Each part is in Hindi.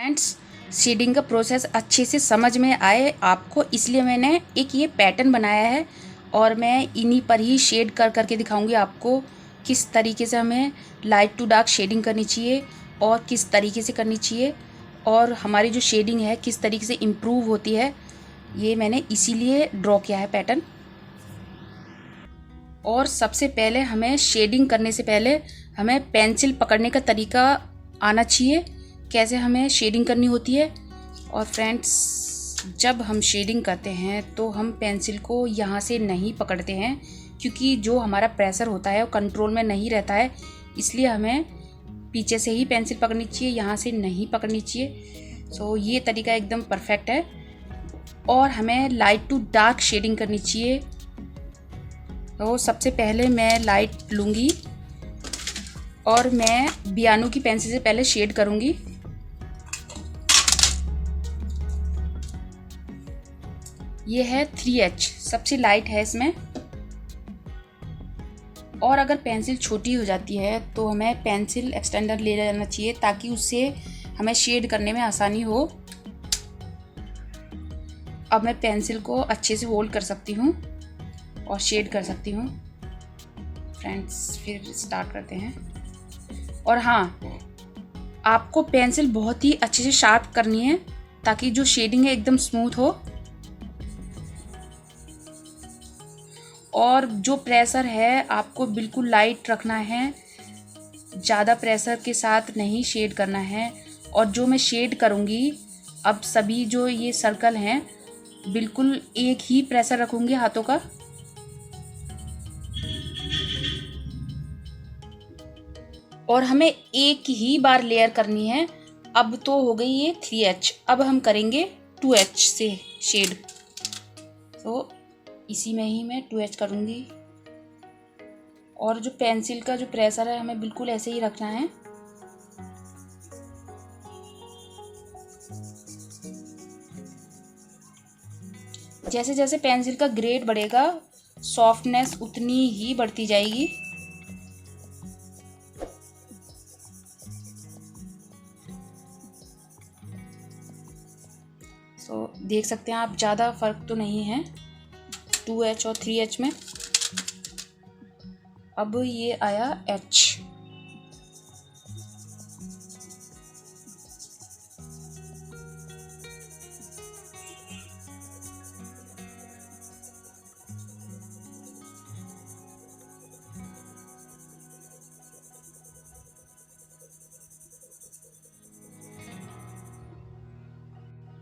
फ्रेंड्स, शेडिंग का प्रोसेस अच्छे से समझ में आए आपको, इसलिए मैंने एक ये पैटर्न बनाया है और मैं इन्हीं पर ही शेड कर करके दिखाऊंगी आपको किस तरीके से हमें लाइट टू डार्क शेडिंग करनी चाहिए और किस तरीके से करनी चाहिए और हमारी जो शेडिंग है किस तरीके से इम्प्रूव होती है। ये मैंने इसीलिए ड्रॉ किया है पैटर्न। और सबसे पहले हमें शेडिंग करने से पहले हमें पेंसिल पकड़ने का तरीका आना चाहिए, कैसे हमें शेडिंग करनी होती है। और फ्रेंड्स, जब हम शेडिंग करते हैं तो हम पेंसिल को यहाँ से नहीं पकड़ते हैं, क्योंकि जो हमारा प्रेशर होता है वो कंट्रोल में नहीं रहता है, इसलिए हमें पीछे से ही पेंसिल पकड़नी चाहिए, यहाँ से नहीं पकड़नी चाहिए। सो ये तरीका एकदम परफेक्ट है। और हमें लाइट टू डार्क शेडिंग करनी चाहिए। तो सबसे पहले मैं लाइट लूँगी और मैं बियानो की पेंसिल से पहले शेड करूँगी। ये है 3H, सबसे लाइट है इसमें। और अगर पेंसिल छोटी हो जाती है तो हमें पेंसिल एक्सटेंडर ले लेना चाहिए, ताकि उससे हमें शेड करने में आसानी हो। अब मैं पेंसिल को अच्छे से होल्ड कर सकती हूँ और शेड कर सकती हूँ। फ्रेंड्स, फिर स्टार्ट करते हैं। और हाँ, आपको पेंसिल बहुत ही अच्छे से शार्प करनी है ताकि जो शेडिंग है एकदम स्मूथ हो। और जो प्रेशर है आपको बिल्कुल लाइट रखना है, ज़्यादा प्रेशर के साथ नहीं शेड करना है। और जो मैं शेड करूँगी, अब सभी जो ये सर्कल हैं बिल्कुल एक ही प्रेशर रखूँगी हाथों का। और हमें एक ही बार लेयर करनी है। अब तो हो गई ये 3H, अब हम करेंगे 2H से शेड। तो इसी में ही मैं 2H करूँगी। और जो पेंसिल का जो प्रेशर है हमें बिल्कुल ऐसे ही रखना है। जैसे जैसे पेंसिल का ग्रेड बढ़ेगा, सॉफ्टनेस उतनी ही बढ़ती जाएगी। तो देख सकते हैं आप, ज़्यादा फर्क तो नहीं है 2H और 3H में। अब ये आया H।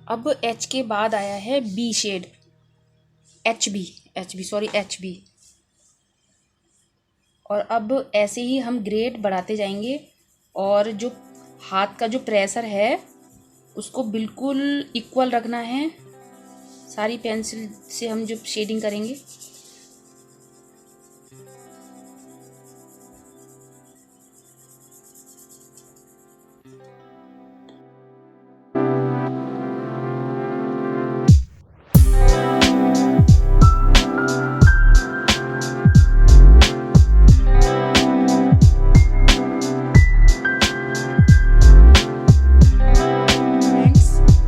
अब H के बाद आया है B शेड, HB। और अब ऐसे ही हम ग्रेड बढ़ाते जाएंगे। और जो हाथ का जो प्रेशर है उसको बिल्कुल इक्वल रखना है। सारी पेंसिल से हम जो शेडिंग करेंगे,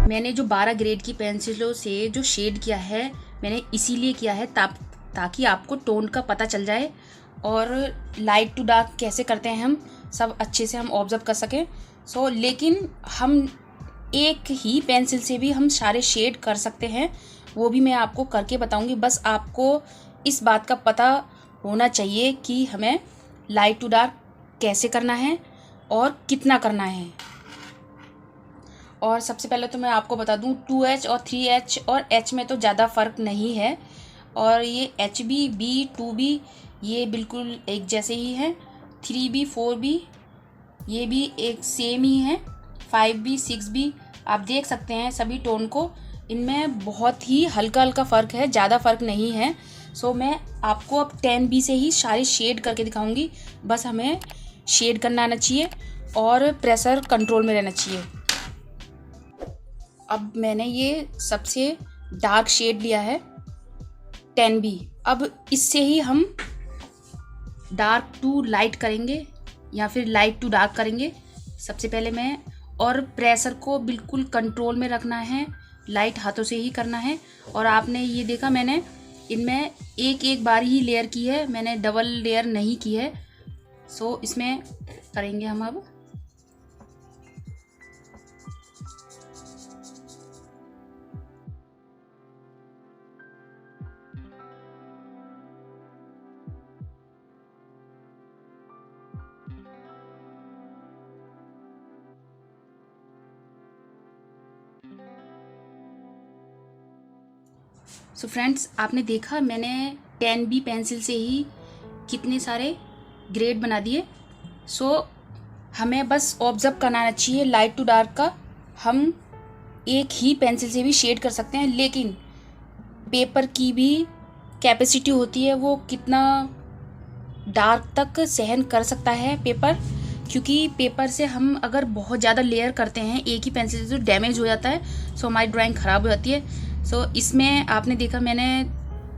मैंने जो 12 ग्रेड की पेंसिलों से जो शेड किया है, मैंने इसीलिए किया है ताकि आपको टोन का पता चल जाए और लाइट टू डार्क कैसे करते हैं हम सब अच्छे से हम ऑब्जर्व कर सकें। लेकिन हम एक ही पेंसिल से भी हम सारे शेड कर सकते हैं, वो भी मैं आपको करके बताऊंगी। बस आपको इस बात का पता होना चाहिए कि हमें लाइट टू डार्क कैसे करना है और कितना करना है। और सबसे पहले तो मैं आपको बता दूं, 2H और 3H और H में तो ज़्यादा फ़र्क नहीं है। और ये HB, B, 2B ये बिल्कुल एक जैसे ही हैं। 3B, 4B ये भी एक सेम ही है। 5B, 6B आप देख सकते हैं सभी टोन को, इनमें बहुत ही हल्का हल्का फ़र्क है, ज़्यादा फ़र्क नहीं है। मैं आपको अब 10B से ही सारे शेड करके दिखाऊंगी। बस हमें शेड करना आना चाहिए और प्रेशर कंट्रोल में रहना चाहिए। अब मैंने ये सबसे डार्क शेड लिया है 10B। अब इससे ही हम डार्क टू लाइट करेंगे या फिर लाइट टू डार्क करेंगे। सबसे पहले मैं और प्रेशर को बिल्कुल कंट्रोल में रखना है, लाइट हाथों से ही करना है। और आपने ये देखा मैंने इनमें एक एक बार ही लेयर की है, मैंने डबल लेयर नहीं की है। सो इसमें करेंगे हम अब। सो फ्रेंड्स, आपने देखा मैंने 10B पेंसिल से ही कितने सारे ग्रेड बना दिए। सो हमें बस ऑब्जर्व करना चाहिए लाइट टू डार्क का। हम एक ही पेंसिल से भी शेड कर सकते हैं, लेकिन पेपर की भी कैपेसिटी होती है, वो कितना डार्क तक सहन कर सकता है पेपर। क्योंकि पेपर से हम अगर बहुत ज़्यादा लेयर करते हैं एक ही पेंसिल से तो डैमेज हो जाता है। सो हमारी ड्राइंग ख़राब हो जाती है। सो इसमें आपने देखा मैंने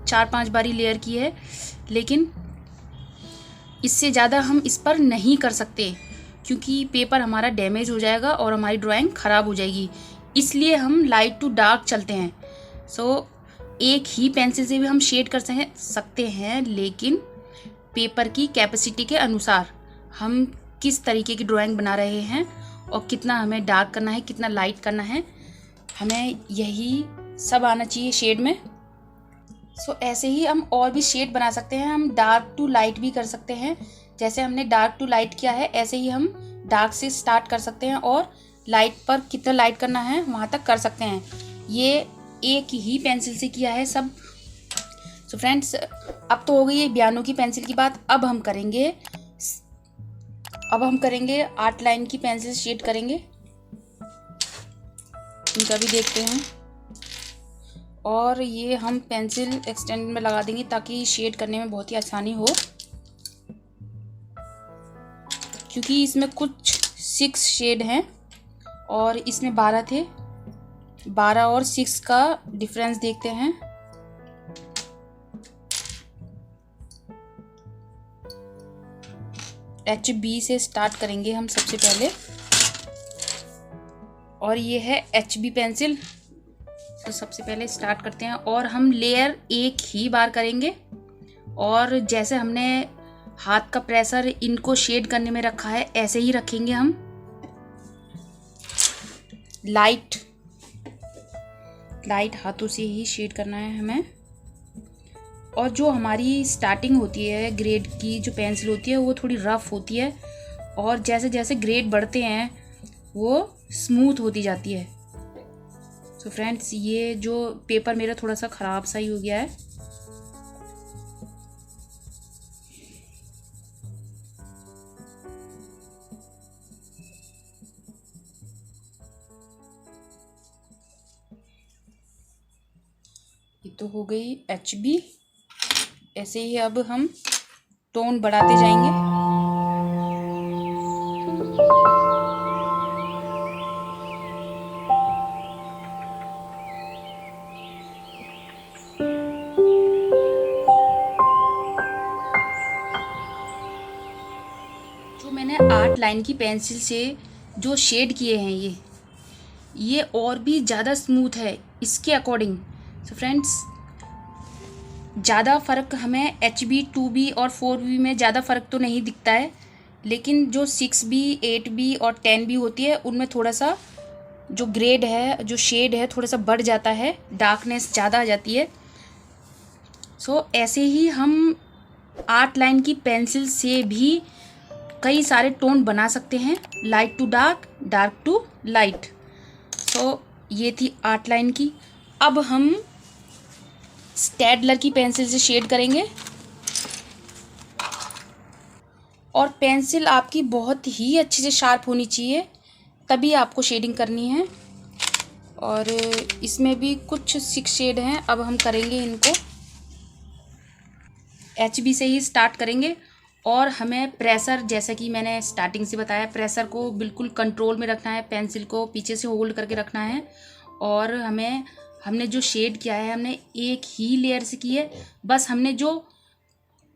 4-5 बारी लेयर की है, लेकिन इससे ज़्यादा हम इस पर नहीं कर सकते क्योंकि पेपर हमारा डैमेज हो जाएगा और हमारी ड्राइंग ख़राब हो जाएगी। इसलिए हम लाइट टू डार्क चलते हैं। सो एक ही पेंसिल से भी हम शेड कर सकते हैं, लेकिन पेपर की कैपेसिटी के अनुसार हम किस तरीके की ड्राइंग बना रहे हैं और कितना हमें डार्क करना है, कितना लाइट करना है, हमें यही सब आना चाहिए शेड में। सो ऐसे ही हम और भी शेड बना सकते हैं। हम डार्क टू लाइट भी कर सकते हैं। जैसे हमने डार्क टू लाइट किया है, ऐसे ही हम डार्क से स्टार्ट कर सकते हैं और लाइट पर कितना लाइट करना है वहाँ तक कर सकते हैं। ये एक ही पेंसिल से किया है सब। सो फ्रेंड्स, अब तो हो गई है बियानो की पेंसिल की बात। अब हम करेंगे आर्ट लाइन की पेंसिल शेड करेंगे। इनका भी देखते हैं। और ये हम पेंसिल एक्सटेंड में लगा देंगे ताकि शेड करने में बहुत ही आसानी हो, क्योंकि इसमें कुछ 6 शेड हैं और इसमें 12 थे। 12 और 6 का डिफरेंस देखते हैं। HB से स्टार्ट करेंगे हम सबसे पहले, और ये है HB पेंसिल। तो सबसे पहले स्टार्ट करते हैं और हम लेयर एक ही बार करेंगे। और जैसे हमने हाथ का प्रेशर इनको शेड करने में रखा है, ऐसे ही रखेंगे हम। लाइट हाथों से ही शेड करना है हमें। और जो हमारी स्टार्टिंग होती है ग्रेड की, जो पेंसिल होती है वो थोड़ी रफ होती है, और जैसे जैसे ग्रेड बढ़ते हैं वो स्मूथ होती जाती है। तो फ्रेंड्स, ये जो पेपर मेरा थोड़ा सा ख़राब सा ही हो गया है। ये तो हो गई HB। ऐसे ही अब हम टोन बढ़ाते जाएंगे। जो मैंने आर्ट लाइन की पेंसिल से जो शेड किए हैं ये और भी ज़्यादा स्मूथ है इसके अकॉर्डिंग। सो फ्रेंड्स, ज़्यादा फ़र्क हमें HB, 2B और 4B में ज़्यादा फ़र्क तो नहीं दिखता है, लेकिन जो 6B, 8B और 10B होती है उनमें थोड़ा सा जो ग्रेड है, जो शेड है, थोड़ा सा बढ़ जाता है, डार्कनेस ज़्यादा आ जाती है। सो ऐसे ही हम आर्ट लाइन की पेंसिल से भी कई सारे टोन बना सकते हैं, light to dark, dark to light. So ये थी आर्ट लाइन की। अब हम स्टेडलर की पेंसिल से शेड करेंगे। और पेंसिल आपकी बहुत ही अच्छे से शार्प होनी चाहिए, तभी आपको शेडिंग करनी है। और इसमें भी कुछ 6 शेड हैं। अब हम करेंगे इनको HB से ही स्टार्ट करेंगे। और हमें प्रेशर, जैसा कि मैंने स्टार्टिंग से बताया, प्रेशर को बिल्कुल कंट्रोल में रखना है, पेंसिल को पीछे से होल्ड करके रखना है। और हमने जो शेड किया है हमने एक ही लेयर से की है। बस हमने जो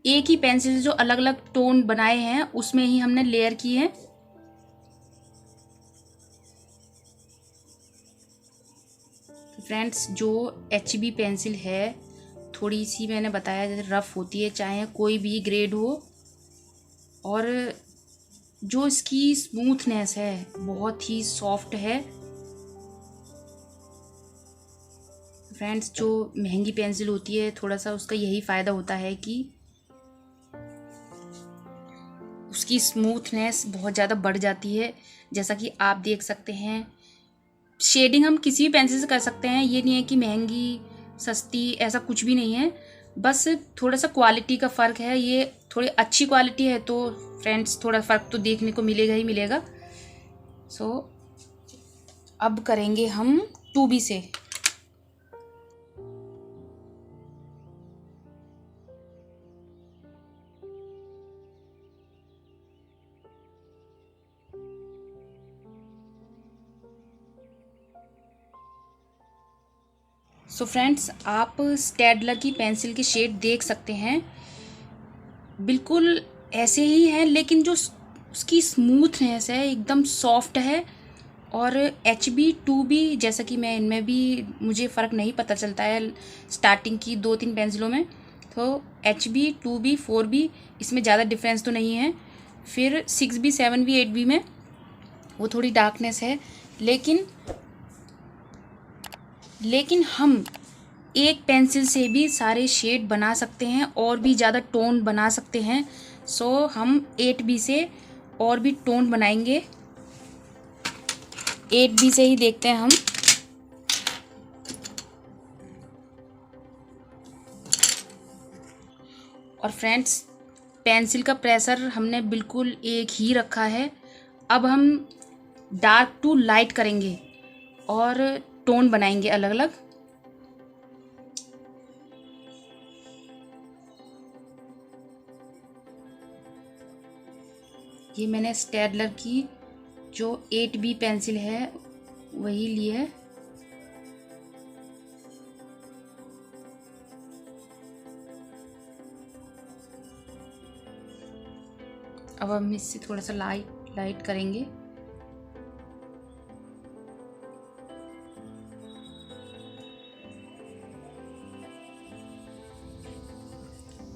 एक ही पेंसिल से जो अलग अलग टोन बनाए हैं उसमें ही हमने लेयर की है। फ्रेंड्स जो HB पेंसिल है थोड़ी सी मैंने बताया जैसे रफ़ होती है, चाहे कोई भी ग्रेड हो, और जो इसकी स्मूथनेस है बहुत ही सॉफ्ट है। फ्रेंड्स जो महंगी पेंसिल होती है थोड़ा सा उसका यही फ़ायदा होता है कि उसकी स्मूथनेस बहुत ज़्यादा बढ़ जाती है। जैसा कि आप देख सकते हैं, शेडिंग हम किसी भी पेंसिल से कर सकते हैं, ये नहीं है कि महंगी सस्ती, ऐसा कुछ भी नहीं है, बस थोड़ा सा क्वालिटी का फ़र्क है। ये थोड़ी अच्छी क्वालिटी है तो फ्रेंड्स थोड़ा फ़र्क तो देखने को मिलेगा ही मिलेगा। सो अब करेंगे हम 2B से। सो फ्रेंड्स आप स्टेडलर की पेंसिल के शेड देख सकते हैं, बिल्कुल ऐसे ही है, लेकिन जो उसकी स्मूथनेस है एकदम सॉफ्ट है। और HB 2B जैसा कि मैं इनमें भी मुझे फ़र्क नहीं पता चलता है स्टार्टिंग की 2-3 पेंसिलों में, तो HB 2B 4B इसमें ज़्यादा डिफरेंस तो नहीं है। फिर 6B 7B 8B में वो थोड़ी डार्कनेस है, लेकिन हम एक पेंसिल से भी सारे शेड बना सकते हैं और भी ज़्यादा टोन बना सकते हैं। सो हम 8B से और भी टोन बनाएंगे। 8B से ही देखते हैं हम। और फ्रेंड्स पेंसिल का प्रेशर हमने बिल्कुल एक ही रखा है। अब हम डार्क टू लाइट करेंगे और टोन बनाएंगे अलग अलग। ये मैंने स्टेडलर की जो 8B पेंसिल है वही ली है। अब हम इससे थोड़ा सा लाइट करेंगे।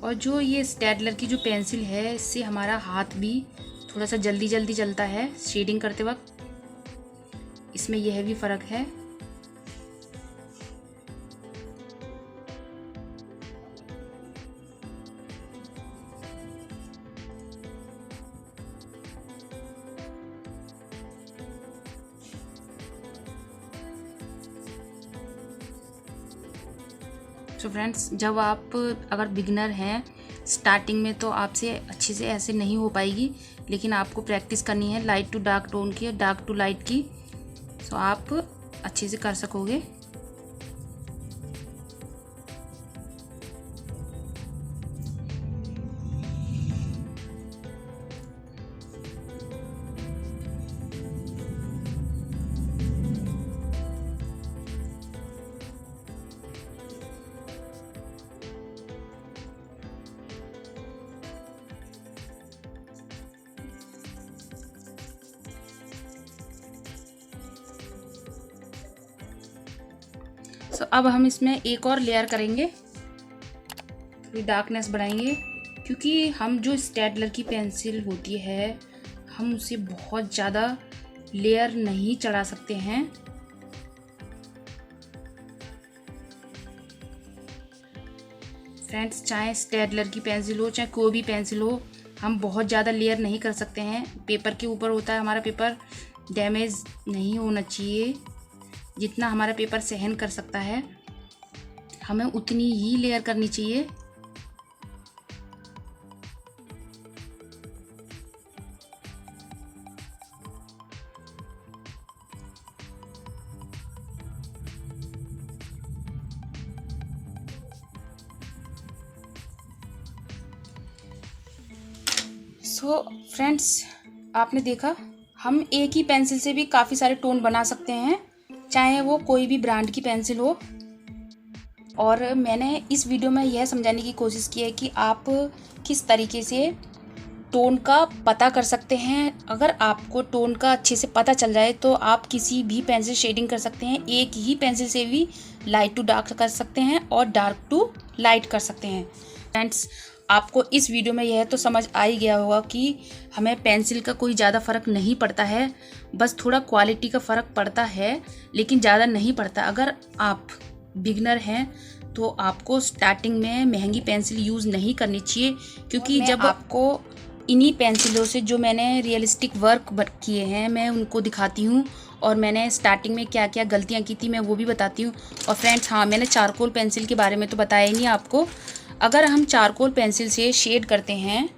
और जो ये स्टेडलर की जो पेंसिल है इससे हमारा हाथ भी थोड़ा सा जल्दी जल्दी चलता है शेडिंग करते वक्त, इसमें यह भी फ़र्क है। तो फ्रेंड्स जब आप अगर बिगिनर हैं स्टार्टिंग में तो आपसे अच्छे से ऐसे नहीं हो पाएगी, लेकिन आपको प्रैक्टिस करनी है लाइट टू डार्क टोन की, डार्क टू लाइट की, तो आप अच्छे से कर सकोगे। सो अब हम इसमें एक और लेयर करेंगे, थोड़ी डार्कनेस बढ़ाएंगे, क्योंकि हम जो स्टेडलर की पेंसिल होती है हम उसे बहुत ज़्यादा लेयर नहीं चढ़ा सकते हैं। फ्रेंड्स चाहे स्टेडलर की पेंसिल हो चाहे कोई भी पेंसिल हो, हम बहुत ज़्यादा लेयर नहीं कर सकते हैं। पेपर के ऊपर होता है, हमारा पेपर डैमेज नहीं होना चाहिए। जितना हमारा पेपर सहन कर सकता है हमें उतनी ही लेयर करनी चाहिए। सो फ्रेंड्स आपने देखा हम एक ही पेंसिल से भी काफ़ी सारे टोन बना सकते हैं, चाहे वो कोई भी ब्रांड की पेंसिल हो। और मैंने इस वीडियो में यह समझाने की कोशिश की है कि आप किस तरीके से टोन का पता कर सकते हैं। अगर आपको टोन का अच्छे से पता चल जाए तो आप किसी भी पेंसिल शेडिंग कर सकते हैं। एक ही पेंसिल से भी लाइट टू डार्क कर सकते हैं और डार्क टू लाइट कर सकते हैं। फ्रेंड्स, आपको इस वीडियो में यह तो समझ आ ही गया होगा कि हमें पेंसिल का कोई ज़्यादा फ़र्क नहीं पड़ता है, बस थोड़ा क्वालिटी का फ़र्क पड़ता है, लेकिन ज़्यादा नहीं पड़ता। अगर आप बिगनर हैं तो आपको स्टार्टिंग में महंगी पेंसिल यूज़ नहीं करनी चाहिए, क्योंकि जब आपको इन्हीं पेंसिलों से जो मैंने रियलिस्टिक वर्क किए हैं मैं उनको दिखाती हूँ, और मैंने स्टार्टिंग में क्या क्या गलतियाँ की थी मैं वो भी बताती हूँ। और फ्रेंड्स, हाँ, मैंने चारकोल पेंसिल के बारे में तो बताया ही नहीं आपको। अगर हम चारकोल पेंसिल से शेड करते हैं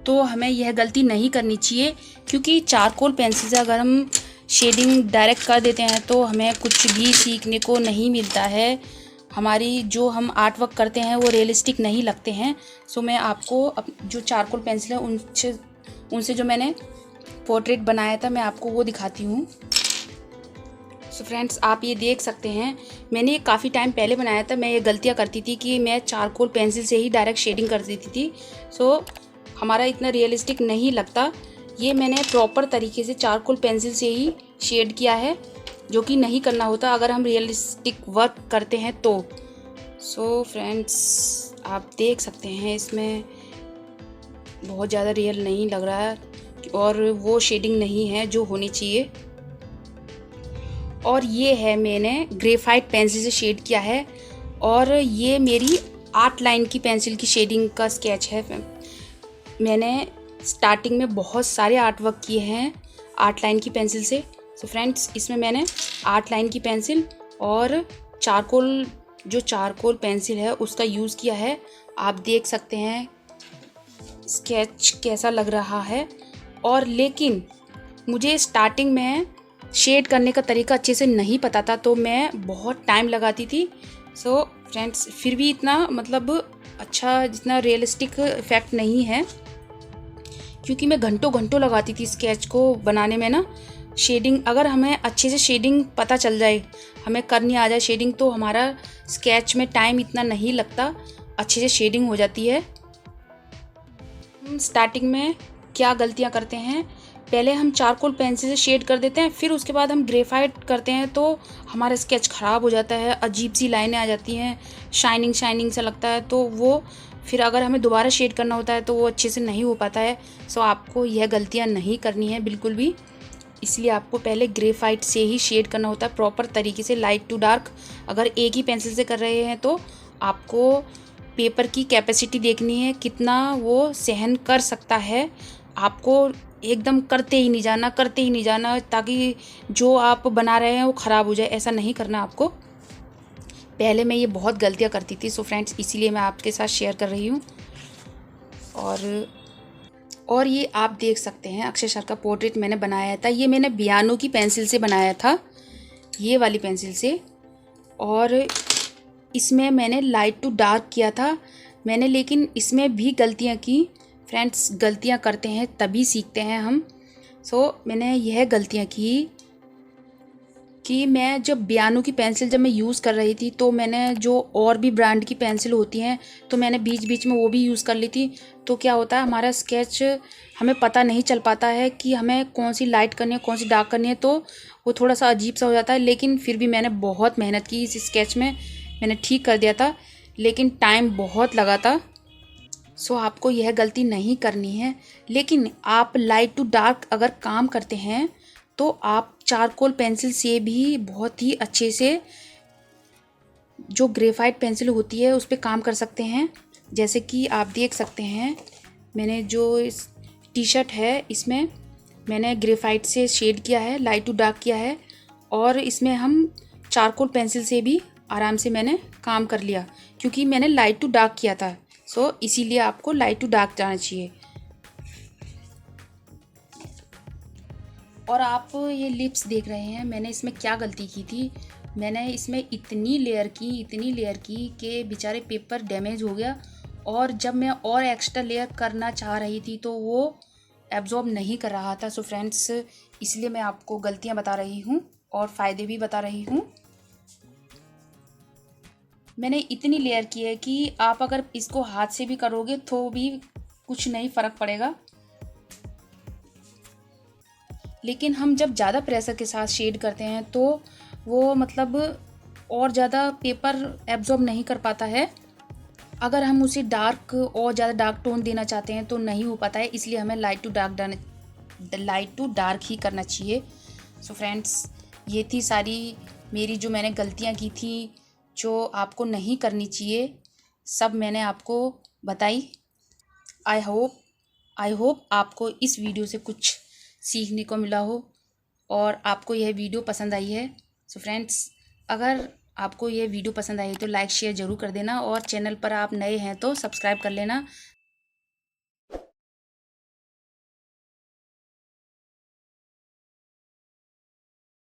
तो हमें यह गलती नहीं करनी चाहिए, क्योंकि चारकोल पेंसिल से अगर हम शेडिंग डायरेक्ट कर देते हैं तो हमें कुछ भी सीखने को नहीं मिलता है। हमारी जो हम आर्ट वर्क करते हैं वो रियलिस्टिक नहीं लगते हैं। सो मैं आपको जो चारकोल पेंसिल है उनसे जो मैंने पोर्ट्रेट बनाया था मैं आपको वो दिखाती हूँ। सो फ्रेंड्स, आप ये देख सकते हैं, मैंने ये काफ़ी टाइम पहले बनाया था। मैं ये गलतियाँ करती थी कि मैं चारकोल पेंसिल से ही डायरेक्ट शेडिंग कर देती थी। सो हमारा इतना रियलिस्टिक नहीं लगता। ये मैंने प्रॉपर तरीके से चारकोल पेंसिल से ही शेड किया है, जो कि नहीं करना होता अगर हम रियलिस्टिक वर्क करते हैं तो। सो फ्रेंड्स, आप देख सकते हैं इसमें बहुत ज़्यादा रियल नहीं लग रहा है और वो शेडिंग नहीं है जो होनी चाहिए। और ये है मैंने ग्रेफाइट पेंसिल से शेड किया है, और ये मेरी 8 लाइन की पेंसिल की शेडिंग का स्केच है। मैंने स्टार्टिंग में बहुत सारे आर्ट वर्क किए हैं 8 लाइन की पेंसिल से। सो फ्रेंड्स, इसमें मैंने 8 लाइन की पेंसिल और चारकोल पेंसिल है उसका यूज़ किया है। आप देख सकते हैं स्केच कैसा लग रहा है। और लेकिन मुझे स्टार्टिंग में शेड करने का तरीका अच्छे से नहीं पता था, तो मैं बहुत टाइम लगाती थी। सो फ्रेंड्स, फिर भी इतना मतलब अच्छा जितना रियलिस्टिक इफेक्ट नहीं है, क्योंकि मैं घंटों घंटों लगाती थी स्केच को बनाने में ना। शेडिंग अगर हमें अच्छे से शेडिंग पता चल जाए, हमें करनी आ जाए शेडिंग, तो हमारा स्केच में टाइम इतना नहीं लगता, अच्छे से शेडिंग हो जाती है। स्टार्टिंग में क्या गलतियां करते हैं, पहले हम चारकोल पेंसिल से शेड कर देते हैं, फिर उसके बाद हम ग्रेफाइट करते हैं तो हमारा स्केच ख़राब हो जाता है, अजीब सी लाइनें आ जाती हैं, शाइनिंग शाइनिंग सा लगता है। तो वो फिर अगर हमें दोबारा शेड करना होता है तो वो अच्छे से नहीं हो पाता है। सो आपको यह गलतियां नहीं करनी है बिल्कुल भी, इसलिए आपको पहले ग्रेफाइट से ही शेड करना होता है प्रॉपर तरीके से, लाइट टू डार्क। अगर एक ही पेंसिल से कर रहे हैं तो आपको पेपर की कैपेसिटी देखनी है, कितना वो सहन कर सकता है। आपको एकदम करते ही नहीं जाना ताकि जो आप बना रहे हैं वो ख़राब हो जाए, ऐसा नहीं करना आपको। पहले मैं ये बहुत गलतियाँ करती थी। सो फ्रेंड्स, इसीलिए मैं आपके साथ शेयर कर रही हूँ। और ये आप देख सकते हैं अक्षय सर का पोर्ट्रेट मैंने बनाया था। ये मैंने बियानो की पेंसिल से बनाया था, ये वाली पेंसिल से, और इसमें मैंने लाइट टू डार्क किया था मैंने। लेकिन इसमें भी गलतियाँ की। फ्रेंड्स, गलतियाँ करते हैं तभी सीखते हैं हम। सो मैंने यह गलतियाँ की कि मैं जब बियानो की पेंसिल जब मैं यूज़ कर रही थी तो मैंने जो और भी ब्रांड की पेंसिल होती हैं तो मैंने बीच बीच में वो भी यूज़ कर ली थी। तो क्या होता है, हमारा स्केच हमें पता नहीं चल पाता है कि हमें कौन सी लाइट करनी है कौन सी डार्क करनी है, तो वो थोड़ा सा अजीब सा हो जाता है। लेकिन फिर भी मैंने बहुत मेहनत की इस स्केच में, मैंने ठीक कर दिया था, लेकिन टाइम बहुत लगा था। सो आपको यह गलती नहीं करनी है। लेकिन आप लाइट टू डार्क अगर काम करते हैं तो आप चारकोल पेंसिल से भी बहुत ही अच्छे से जो ग्रेफाइट पेंसिल होती है उस पर काम कर सकते हैं। जैसे कि आप देख सकते हैं, मैंने जो इस टी शर्ट है इसमें मैंने ग्रेफाइट से शेड किया है, लाइट टू डार्क किया है, और इसमें हम चारकोल पेंसिल से भी आराम से मैंने काम कर लिया, क्योंकि मैंने लाइट टू डार्क किया था। सो इसीलिए आपको लाइट टू डार्क जाना चाहिए। और आप ये लिप्स देख रहे हैं, मैंने इसमें क्या गलती की थी। मैंने इसमें इतनी लेयर की कि बेचारे पेपर डैमेज हो गया, और जब मैं और एक्स्ट्रा लेयर करना चाह रही थी तो वो एब्जॉर्ब नहीं कर रहा था। सो फ्रेंड्स, इसलिए मैं आपको गलतियां बता रही हूँ और फ़ायदे भी बता रही हूँ। मैंने इतनी लेयर की है कि आप अगर इसको हाथ से भी करोगे तो भी कुछ नहीं फ़र्क पड़ेगा। लेकिन हम जब ज़्यादा प्रेशर के साथ शेड करते हैं तो वो मतलब और ज़्यादा पेपर एब्जॉर्ब नहीं कर पाता है। अगर हम उसे डार्क और ज़्यादा डार्क टोन देना चाहते हैं तो नहीं हो पाता है, इसलिए हमें लाइट टू डार्क ही करना चाहिए। सो फ्रेंड्स, ये थी सारी मेरी जो मैंने गलतियाँ की थी, जो आपको नहीं करनी चाहिए, सब मैंने आपको बताई। आई होप आपको इस वीडियो से कुछ सीखने को मिला हो और आपको यह वीडियो पसंद आई है। सो फ्रेंड्स, अगर आपको यह वीडियो पसंद आई तो लाइक शेयर ज़रूर कर देना और चैनल पर आप नए हैं तो सब्सक्राइब कर लेना